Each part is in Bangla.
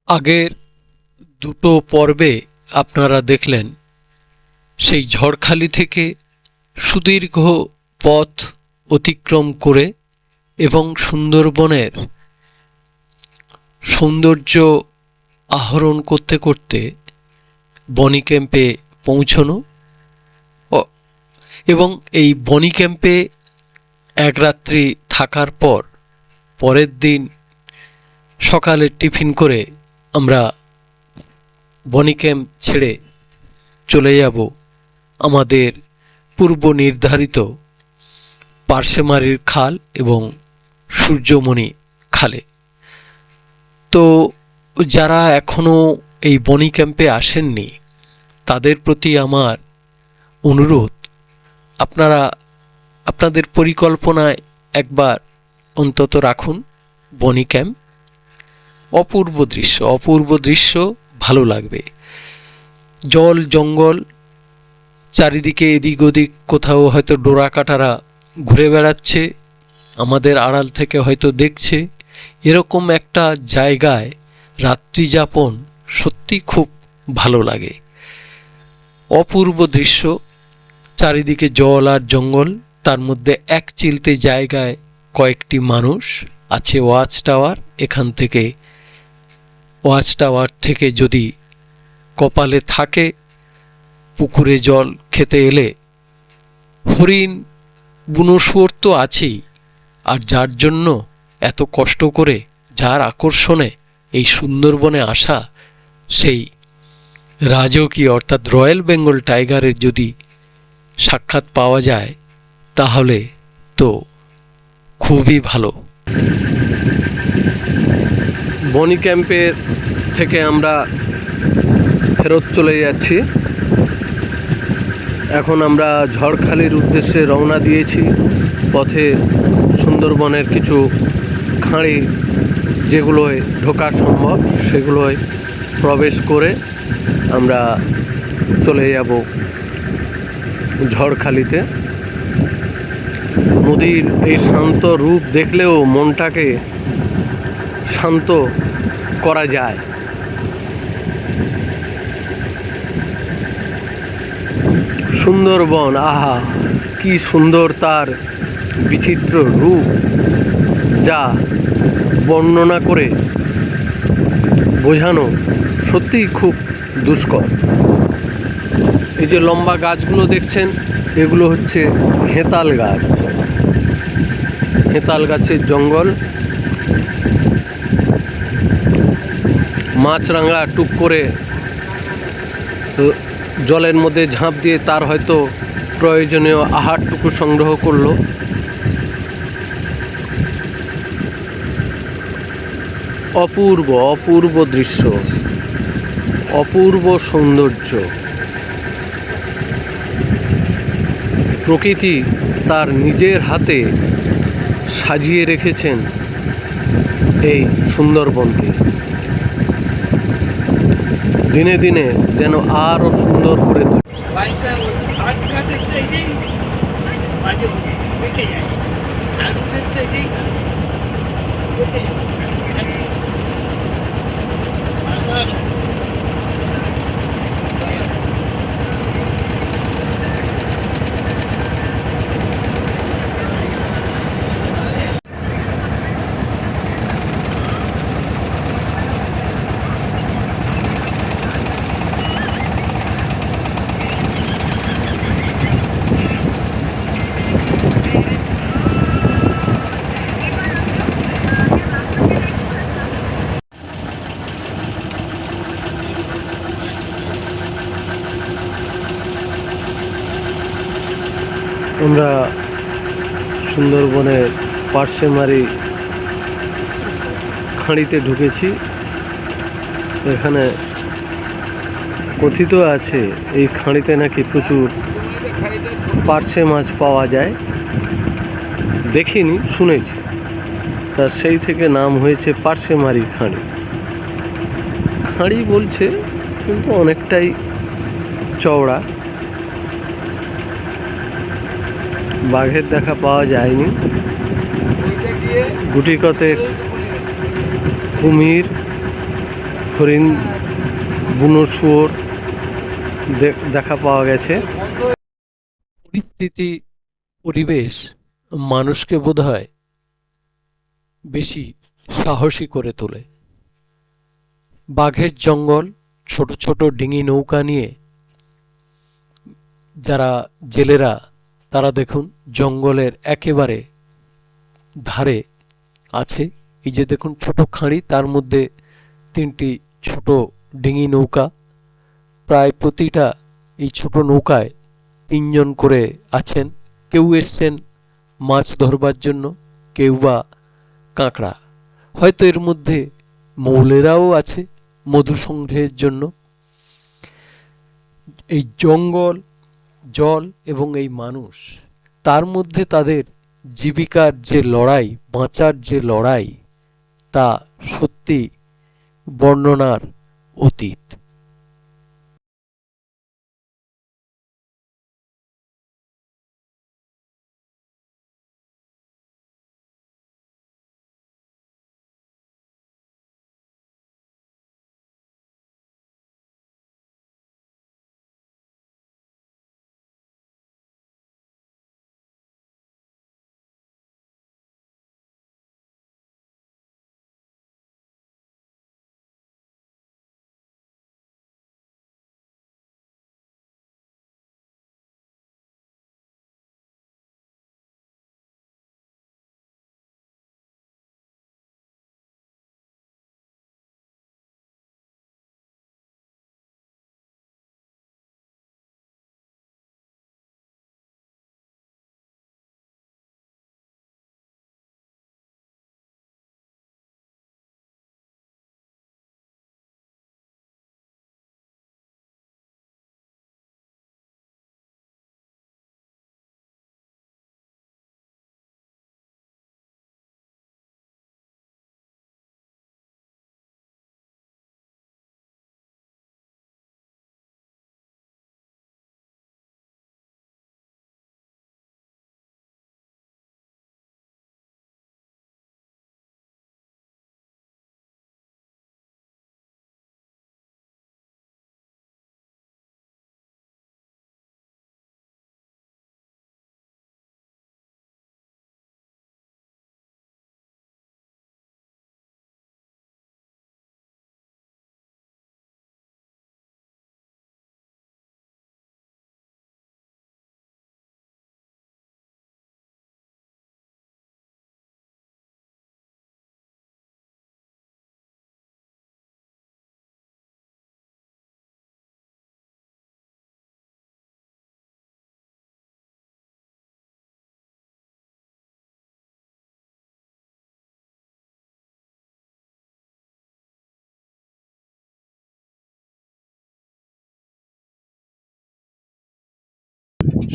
আগের দুটো পর্বে আপনারা দেখলেন সেই ঝড়খালি থেকে সুদীর্ঘ পথ অতিক্রম করে এবং সুন্দরবনের সৌন্দর্য আহরণ করতে করতে বনি ক্যাম্পে পৌঁছনো এবং এই বনি ক্যাম্পে এক রাত্রি থাকার পর পরের দিন সকালে টিফিন করে আমরা বনি ক্যাম্প ছেড়ে চলে যাব আমাদের পূর্ব নির্ধারিত পার্শেমারির খাল এবং সূর্যমণি খালে। তো যারা এখনও এই বনি ক্যাম্পে আসেননি তাদের প্রতি আমার অনুরোধ, আপনারা আপনাদের পরিকল্পনায় একবার অন্তত রাখুন বনি ক্যাম্প। অপূর্ব দৃশ্য, ভালো লাগবে। জল জঙ্গল, চারিদিকে এদিক ওদিক কোথাও হয়তো ডোরা কাটারা ঘুরে বেড়াচ্ছে, আমাদের আড়াল থেকে হয়তো দেখছে। এরকম একটা জায়গায় রাত্রি যাপন সত্যি খুব ভালো লাগে। অপূর্ব দৃশ্য, চারিদিকে জল আর জঙ্গল, তার মধ্যে এক চিলতে জায়গায় কয়েকটি মানুষ আছে, ওয়াচ টাওয়ার। এখান থেকে ওয়াচ টাওয়ার থেকে যদি কপালে থাকে পুকুরে জল খেতে এলে, হরিণ বুনো শুয়োর তো আছেই, আর যার জন্য এত কষ্ট করে, যার আকর্ষণে এই সুন্দরবনে আসা, সেই রাজকীয় অর্থাৎ রয়্যাল বেঙ্গল টাইগারের যদি সাক্ষাৎ পাওয়া যায় তাহলে তো খুবই ভালো। বনি ক্যাম্পের থেকে আমরা ফেরত চলে যাচ্ছি। এখন আমরা ঝড়খালির উদ্দেশ্যে রওনা দিয়েছি। পথে সুন্দরবনের কিছু খাঁড়ি যেগুলোয় ঢোকা সম্ভব সেগুলোয় প্রবেশ করে আমরা চলে যাব ঝড়খালিতে। নদীর এই শান্ত রূপ দেখলেও মনটাকে শান্ত করা যায়। সুন্দরবন, আহা কি সুন্দর তার বিচিত্র রূপ, যা বর্ণনা করে বোঝানো সত্যিই খুব দুষ্কর। এই যে লম্বা গাছগুলো দেখছেন, এগুলো হচ্ছে হেতাল গাছ। হেতাল গাছের জঙ্গল। মাছরাঙা টুক করে জলের মধ্যে ঝাঁপ দিয়ে তার হয়তো প্রয়োজনীয় আহারটুকু সংগ্রহ করলো। অপূর্ব দৃশ্য, অপূর্ব সৌন্দর্য। প্রকৃতি তার নিজের হাতে সাজিয়ে রেখেছেন এই সুন্দরবনকে। দিনে দিনে যেন আরও সুন্দর করে আমরা সুন্দরবনের পার্শেমারি খাঁড়িতে ঢুকেছি। এখানে কথিত আছে এই খাঁড়িতে নাকি প্রচুর পার্শে মাছ পাওয়া যায়। দেখিনি, শুনেছি, তার সেই থেকে নাম হয়েছে পার্শেমারি খাঁড়ি। খাঁড়ি বলছে কিন্তু অনেকটাই চওড়া। বাঘের দেখা পাওয়া যায়নি। গুটি কতেক কুমির, হরিণ, বুনো শুয়োর দেখা পাওয়া গেছে। পরিস্থিতি, পরিবেশ মানুষকে বোধহয় বেশি সাহসী করে তোলে। বাঘের জঙ্গল, ছোট ছোট ডিঙি নৌকা নিয়ে যারা জেলেরা, তারা দেখুন জঙ্গলের একেবারে ধারে আছে। এই যে দেখুন ছোট খাঁড়ি, তার মধ্যে 3টি ছোট ডিঙি নৌকা। প্রায় প্রতিটা এই ছোট নৌকায় 3জন করে আছেন। কেউ এসছেন মাছ ধরবার জন্য, কেউ বা কাঁকড়া, হয়তো এর মধ্যে মৌলেরাও আছে মধু সংগ্রহের জন্য। এই জঙ্গল, জল এবং এই মানুষ, তার মধ্যে তাদের জীবিকার যে লড়াই, বাঁচার যে লড়াই, তা সত্যি বর্ণনার অতীত।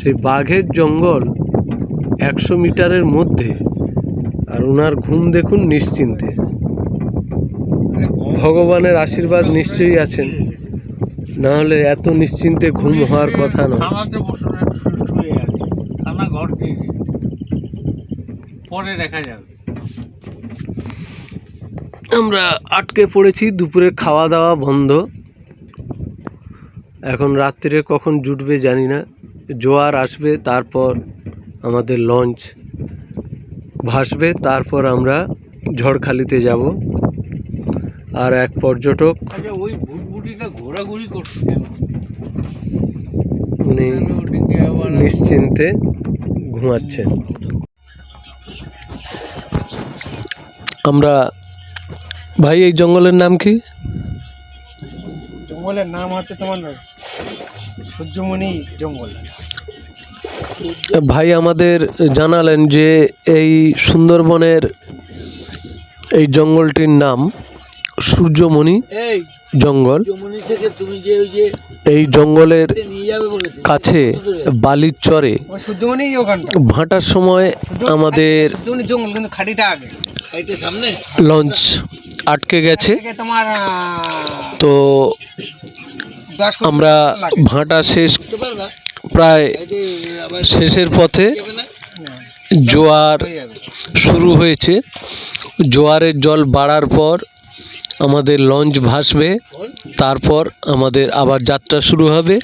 সেই বাঘের জঙ্গল 100 মিটারের মধ্যে, আর ওনার ঘুম দেখুন নিশ্চিন্তে। ভগবানের আশীর্বাদ নিশ্চয়ই আছেন, না হলে এত নিশ্চিন্তে ঘুম হওয়ার কথা নয়। পরে দেখা যাবে। আমরা আটকে পড়েছি, দুপুরে খাওয়া দাওয়া বন্ধ। এখন রাত্রিরে কখন জুটবে জানি না। জোয়ার আসবে, তারপর আমাদের লঞ্চ ভাসবে, তারপর আমরা ঝড়খালিতে যাব। আর এক পর্যটক, ওই ভুটভুটিটা ঘোরাঘুরি করছে কেন? উনি নিশ্চিন্তে ঘুমাচ্ছেন। আমরা, ভাই এই জঙ্গলের নাম কি? জঙ্গলের নাম হচ্ছে তোমার সূর্যমণি জঙ্গল। ভাই আমাদের জানালেন যে এই সুন্দরবনের এই জঙ্গলটির নাম সূর্যমণি জঙ্গল। এই জঙ্গলের কাছে বালির চরে ভাটার সময় আমাদের লঞ্চ আটকে গেছে। তো আমরা ভাটা শেষ, প্রায় শেষের পথে জোয়ার শুরু হয়েছে। জোয়ারের জল বাড়ার পর আমাদের লঞ্চ ভাসবে, তারপর আমাদের আবার যাত্রা শুরু হবে।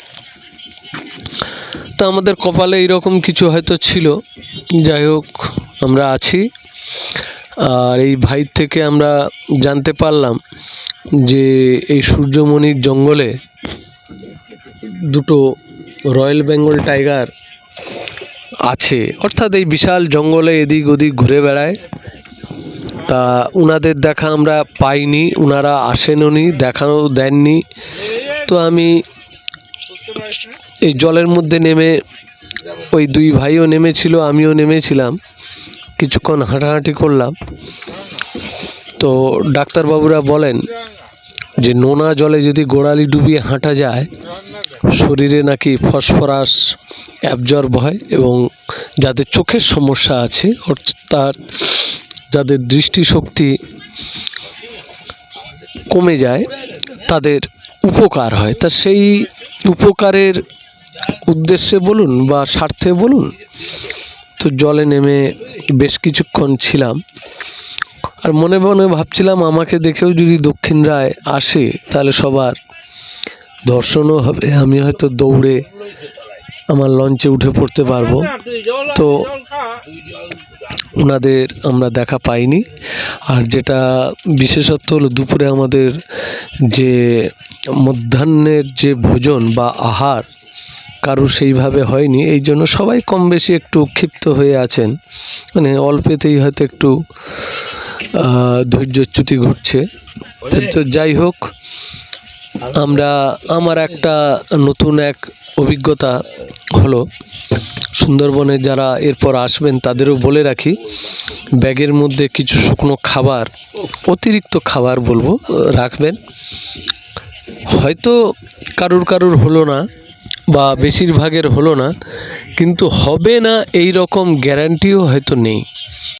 তা আমাদের কপালে এরকম কিছু হয়তো ছিল, যাই হোক আমরা আছি। আর এই ভাই থেকে আমরা জানতে পারলাম যে এই সূর্যমণির জঙ্গলে দুটো রয়্যাল বেঙ্গল টাইগার আছে, অর্থাৎ এই বিশাল জঙ্গলে এদিক ওদিক ঘুরে বেড়ায়। তা উনাদের দেখা আমরা পাইনি, উনারা আসেননি, দেখাও দেননি। তো আমি এই জলের মধ্যে নেমে, ওই দুই ভাইও নেমেছিল, আমিও নেমেছিলাম, কিছুক্ষণ হাঁটাহাঁটি করলাম। তো ডাক্তারবাবুরা বলেন যে নোনা জলে যদি গোড়ালি ডুবিয়ে হাঁটা যায়, শরীরে নাকি ফসফরাস অ্যাবজর্ব হয়, এবং যাদের চোখের সমস্যা আছে, অর্থাৎ যাদের দৃষ্টিশক্তি কমে যায়, তাদের উপকার হয়। তা সেই উপকারের উদ্দেশ্যে বলুন বা স্বার্থে বলুন, তো জলে নেমে বেশ কিছুক্ষণ ছিলাম। আর মনে মনে ভাবছিলাম আমাকে দেখেও যদি দক্ষিণ রায় আসে তাহলে সবার দর্শনও হবে, আমি হয়তো দৌড়ে আমার লঞ্চে উঠে পড়তে পারবো। তো ওনাদের আমরা দেখা পাইনি। আর যেটা বিশেষত্ব হলো, দুপুরে আমাদের যে মধ্যাহ্নের যে ভোজন বা আহার কারো সেইভাবে হয়নি, এই জন্য সবাই কম বেশি একটু ক্ষিপ্ত হয়ে আছেন, মানে অল্পেতেই হয়তো একটু ধৈর্যচ্যুতি ঘটছে। তো যাই হোক, আমার একটা নতুন এক অভিজ্ঞতা হলো। সুন্দরবনে যারা এরপর আসবেন তাদেরও বলে রাখি, ব্যাগের মধ্যে কিছু শুকনো খাবার, অতিরিক্ত খাবার বলবো, রাখবেন। হয়তো কারুর হলো না বা বেশিরভাগের হলো না, কিন্তু হবে না এই রকম গ্যারান্টিও হয়তো নেই।